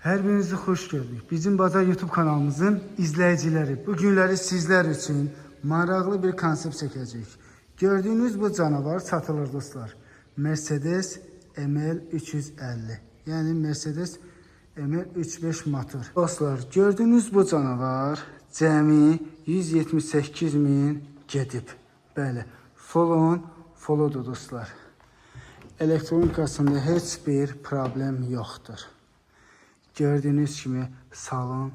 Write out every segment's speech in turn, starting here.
Hər birinizi xoş gördük. Bizim Bazar YouTube kanalımızın izləyiciləri bu günləri sizlər üçün maraqlı bir konsept çəkəcəyik. Gördüyünüz bu canavar satılır dostlar. Mercedes ML 350. Yəni Mercedes ML 35 motor. Dostlar, gördüyünüz bu canavar cəmi 178.000 gedib. Bəli, follow-dur dostlar. Elektronikasında heç bir problem yoxdur. Gördüyünüz kimi salon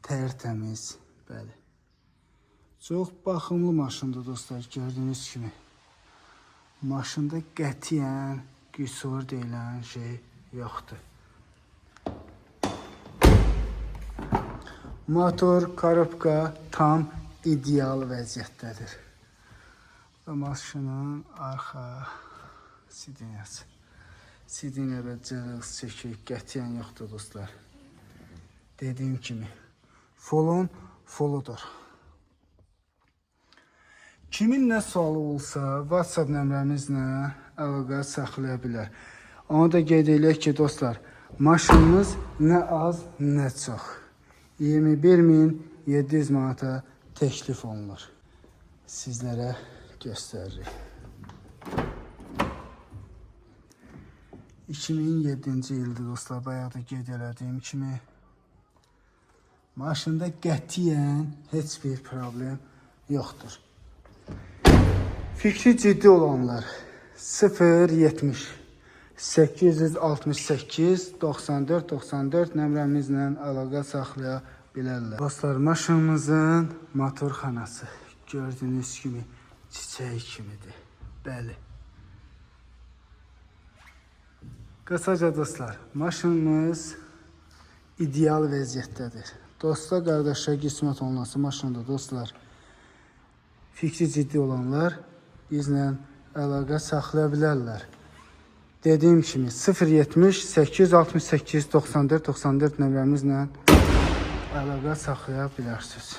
tərtəmiz. Bəli. Çox baxımlı maşındır dostlar, gördüyünüz kimi. Maşında qətiyyən qüsur deyilən şey yoxdur. Motor, korobka tam ideal vəziyyətdədir. Maşının arxa sidinyası. Sidinyada cırıq, çəkik qətiyyən yoxdur dostlar. Dediyim kimi, follow-dur. Kimin nə sualı olsa, WhatsApp nömrəmizlə əlaqə saxlaya bilər. Onu da qeyd eləyək ki, dostlar, maşınımız nə az, nə çox. 21.700 manata təklif olunur. Sizlərə göstəririk. 2007-ci ildir dostlar, bayağı da qeyd elədiyim kimi. Maşında qətiyyən heç bir problem yoxdur. Fikri ciddi olanlar 070 868 94 94 nömrəmizlə əlaqə saxlaya bilərlər. Dostlar, maşınımızın motorxanası gördüyünüz kimi çiçək kimidir. Bəli. Qısaca dostlar, maşınımız ideal vəziyyətdədir. Dosta, qardaşa qismət olunası maşındır dostlar. Fikri ciddi olanlar bizlə əlaqə saxlaya bilərlər. Dediyim kimi 070 868 94 94 nömrəmizlə əlaqə saxlaya bilərsiniz.